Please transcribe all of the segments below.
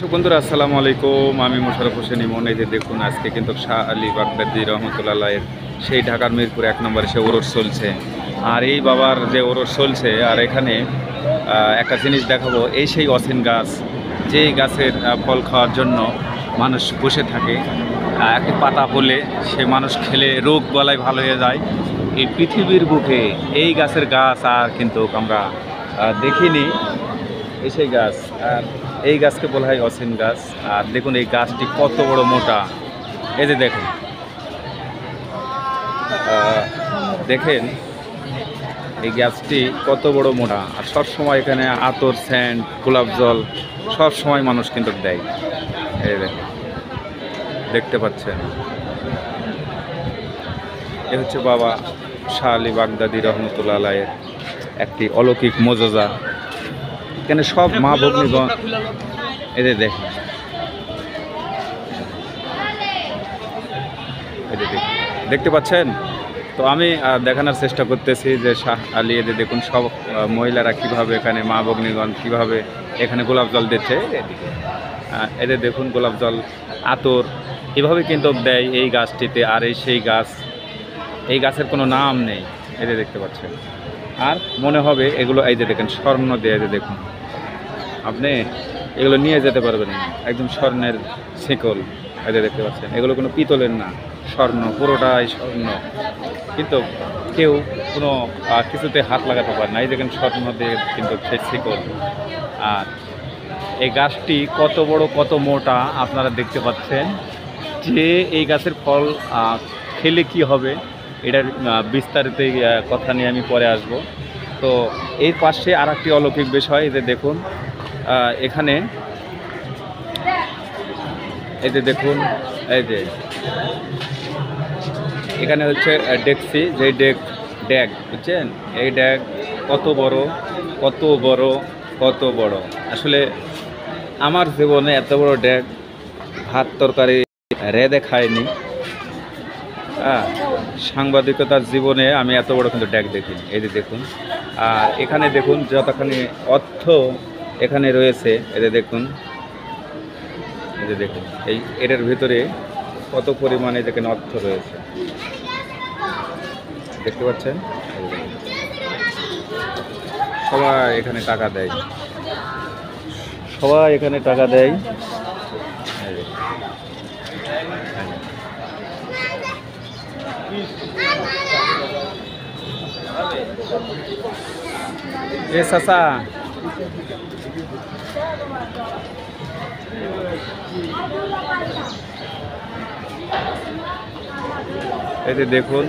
বন্ধুরা আসসালামু আলাইকুম, আমি মোশাররফ হোসেন ইমন। এই যে দেখুন, আজকে কিন্তু শাহ আলী বাগদাদী রহমতুল্লাহের সেই ঢাকার মিরপুর 1 নম্বরে সে ওরস চলছে। আর এই বাবার যে ওরস চলছে, আর এখানে একটা জিনিস দেখাবো, এই সেই অসীন গাছ, যেই গাছের ফল খাওয়ার জন্য মানুষ বসে থাকে। একটি পাতা হলে সে মানুষ খেলে রোগ বলায় ভালো হয়ে যায়। এই পৃথিবীর বুকে এই গাছের গাছ আর কিন্তু আমরা দেখিনি। এই সেই গাছ, আর এই গাছকে বলা হয় অসীন গাছ। আর দেখুন এই গাছটি কত বড় মোটা। এই যে দেখুন, দেখেন এই গাছটি কত বড় মোটা। আর সবসময় এখানে আতর, স্যান্ড, গোলাপ জল সব সময় মানুষ কিন্তু দেয়। এই দেখুন, দেখতে পাচ্ছেন, এ হচ্ছে বাবা শাহ আলী বাগদাদী রহমতুল্লাহের একটি অলৌকিক মোজেজা। এখানে সব মা ভগ্নীগণ, এদের দেখুন, দেখতে পাচ্ছেন। তো আমি দেখানোর চেষ্টা করতেছি যে শাহ আলী, এদের দেখুন সব মহিলারা কিভাবে এখানে, মা ভগ্নীগণ কিভাবে এখানে গোলাপ জল দিচ্ছে। এদের দেখুন গোলাপ জল, আতর এভাবে কিন্তু দেয় এই গাছটিতে। আর এই সেই গাছ, এই গাছের কোনো নাম নেই, এদের দেখতে পাচ্ছেন। আর মনে হবে এগুলো, এই যে দেখেন স্বর্ণ দিয়ে, এদের দেখুন, আপনি এগুলো নিয়ে যেতে পারবেন না, একদম স্বর্ণের শিকল। এদের দেখতে পাচ্ছেন, এগুলো কোনো পিতলের না, স্বর্ণ, পুরোটাই স্বর্ণ। কিন্তু কেউ কোনো কিছুতে হাত লাগাতে পারে না। এই দেখেন স্বর্ণ দিয়ে কিন্তু সেই শিকল। আর এই গাছটি কত বড়, কত মোটা আপনারা দেখতে পাচ্ছেন। যে এই গাছের ফল খেলে কি হবে, এটার বিস্তারিত কথা নিয়ে আমি পরে আসব। তো এই পাশে আর একটি অলৌকিক বিষয়, এই যে দেখুন, এখানে এই যে দেখুন, এই যে এখানে হচ্ছে ডেকসি, যে ড্যাগ বুঝছেন, এই ড্যাগ কত বড়, কত বড়, কত বড়। আসলে আমার জীবনে এত বড় ড্যাগ, ভাত তরকারি রেঁধে খাইনি। সাংবাদিকতার জীবনে আমি এত বড় কিন্তু ড্যাগ দেখিনি। এই যে দেখুন, আর এখানে দেখুন যতখানি অর্থ এখানে রয়েছে, এদের দেখুন, এই যে দেখুন, এই এটার ভিতরে কত পরিমাণে যেখানে অর্থ রয়েছে, দেখতে পাচ্ছেন। সবাই এখানে টাকা দেয়, সবাই এখানে টাকা দেয়। এ চাচা, এই যে দেখুন,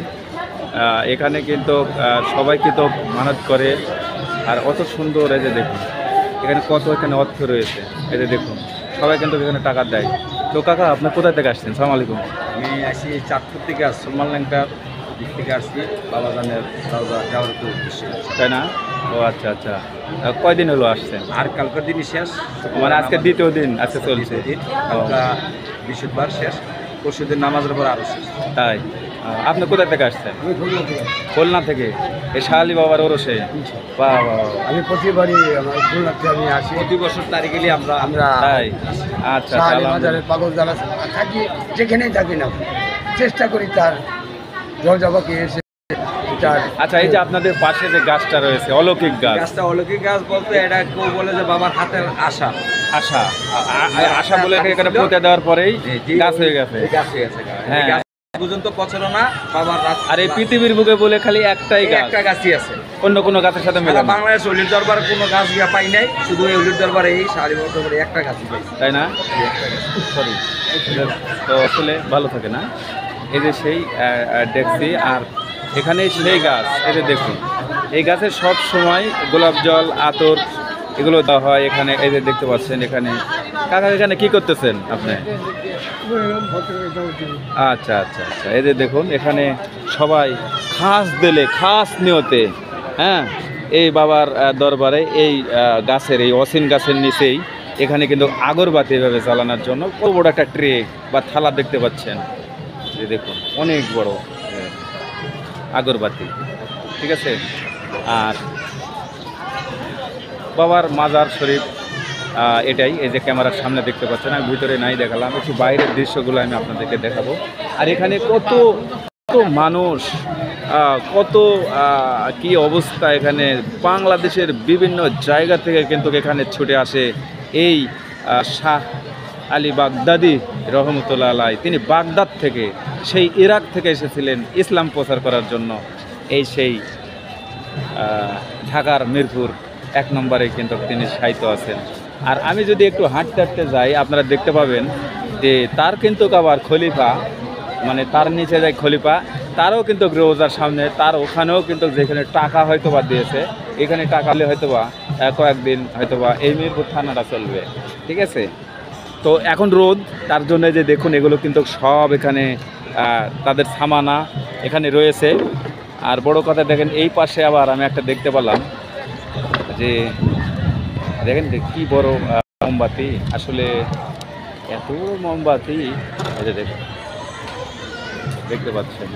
এখানে কিন্তু সবাই কিন্তু মানত করে। আর অত সুন্দর, এই যে দেখুন এখানে কত এখানে অর্থ রয়েছে। এই যে দেখুন, সবাই কিন্তু এখানে টাকা দেয়। তো কাকা, আপনার কোথায় থেকে আসছেন? সালাম আলাইকুম। আমি আসি চাঁদপুর থেকে, সলমান ল্যাংটার দিক থেকে আসছি বাবাজানের যাওয়ার উদ্দেশ্যে, তাই না? ও আচ্ছা আচ্ছা, কয়দিন হলো আসছেন? আর কালকের দিনই শেষ, মানে আজকে দ্বিতীয় দিন, আজকে চলছে। কালকা বৃহস্পতিবার শেষ, পরশুদিন নামাজের পর আরও শেষ। তাই? আপনি কোথা থেকে আসছেন? আমি খুলনা থেকে, খুলনা থেকে। এই শাহ আলী বাবার ওরসে? বাহ বাহ। আমি প্রতিবারই আমার খুলনা থেকে আমি আসি, প্রতি বছর তারিখে আমরা আমরা তাই? আচ্ছা, বাজারের পাগল যারা থাকি, যেখানেই থাকি না, চেষ্টা করি তার জলজাবাকে এসে। আচ্ছা, এই যে আপনাদের পাশে যে গাছটা রয়েছে, অলৌকিক গাছ, গাছটা অলৌকিক গাছ বলতে এটা কেউ বলে যে বাবার হাতের আশা, আশা আশা বলে এখানে পুঁতে দেওয়ার পরেই গাছ হয়ে গেছে। গাছ হয়ে গেছে, হ্যাঁ। পর্যন্ত পছন্দ না বাবার। আর এই পৃথিবীর বুকে বলে খালি একটাই গাছ, একটা গাছই আছে, অন্য কোনো গাছের সাথে মেলে না। বাংলাদেশ অলির দরবারে কোনো গাছ গিয়া পাই নাই, শুধু এই অলির দরবারে এই শাহ আলী বাবার দরবারে একটা গাছই পাইছি, তাই না? সরি, তো আসলে ভালো থাকে না। এই যে সেই ডেকসি, আর এখানে সেই গাছ, এই যে দেখুন, এই গাছের সব সময় গোলাপ জল, আতর এগুলো দেওয়া হয় এখানে। এই যে দেখতে পাচ্ছেন এখানে। কাকা, এখানে কি করতেছেন আপনি? আচ্ছা আচ্ছা আচ্ছা, এই যে দেখুন এখানে সবাই খাস দিলে, খাস নিয়তে, হ্যাঁ, এই বাবার দরবারে এই গাছের, এই অসীন গাছের নিচেই এখানে কিন্তু আগরবাতি এভাবে জ্বালানোর জন্য কত বড় একটা ট্রে বা থালা দেখতে পাচ্ছেন। এই দেখুন অনেক বড় আগরবাতি, ঠিক আছে। আর বাবার মাজার শরীফ এটাই, এই যে ক্যামেরার সামনে দেখতে পাচ্ছেন, আমি ভিতরে নাই দেখালাম, একটু বাইরের দৃশ্যগুলো আমি আপনাদেরকে দেখাবো। আর এখানে কত কত মানুষ, কত কি অবস্থা, এখানে বাংলাদেশের বিভিন্ন জায়গা থেকে কিন্তু এখানে ছুটে আসে এই শাহ আলী বাগদাদি রহমতুল্লাহ আলাই। তিনি বাগদাদ থেকে, সেই ইরাক থেকে এসেছিলেন ইসলাম প্রচার করার জন্য। এই সেই ঢাকার মিরপুর 1 নম্বরে কিন্তু তিনি শায়িত আছেন। আর আমি যদি একটু হাঁটতে হাঁটতে যাই, আপনারা দেখতে পাবেন যে তার কিন্তু আবার খলিফা, মানে তার নিচে যায় খলিফা, তারও কিন্তু রোজার সামনে, তার ওখানেও কিন্তু যেখানে টাকা হয়তো বা দিয়েছে, এখানে টাকা হলে হয়তো বা কয়েকদিন হয়তো বা এই মিরপুর থানাটা চলবে, ঠিক আছে। তো এখন রোদ, তার জন্য যে দেখুন এগুলো কিন্তু সব এখানে তাদের সামানা এখানে রয়েছে। আর বড় কথা দেখেন, এই পাশে আবার আমি একটা দেখতে পেলাম যে দেখেন কি বড় মোমবাতি, আসলে এত বড় মোমবাতি, এই যে দেখেন, দেখতে পাচ্ছেন।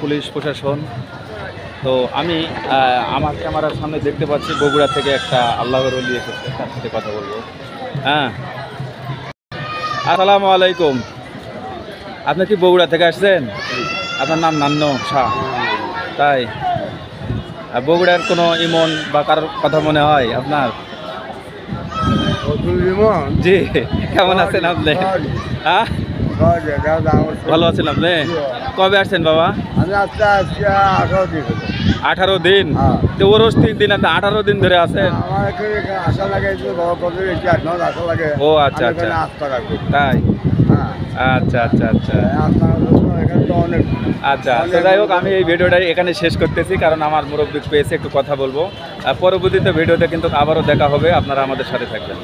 পুলিশ প্রশাসন। তো আমি আমার ক্যামেরার সামনে দেখতে পাচ্ছি বগুড়া থেকে একটা আল্লাহর ওলি এসেছে, তার সাথে কথা বলবো। হ্যাঁ, আসসালামু আলাইকুম। আপনি কি বগুড়া থেকে আসছেন? আপনার নাম নান্ন শাহ, তাই? বগুড়ার কোনো ইমন বা কারোর কথা মনে হয় আপনার? জি, কেমন আছেন আপনি? হ্যাঁ, ভালো আছেন আপনি? কবে আসছেন বাবা? আমি আজকে 18 দিন। তো ওরস 3 দিন, আপনি 18 দিন ধরে আছেন? আমার এখানে আশা লাগে, আশা লাগে। ও আচ্ছা আচ্ছা, আস্থা রাখবো। তাই? আচ্ছা আচ্ছা আচ্ছা আচ্ছা। তো যাই হোক, আমি এই ভিডিওটা এখানে শেষ করতেছি, কারণ আমার মুরব্বি পেয়েছে, একটু কথা বলবো। পরবর্তীতে ভিডিওতে কিন্তু আবারও দেখা হবে, আপনারা আমাদের সাথে থাকবেন।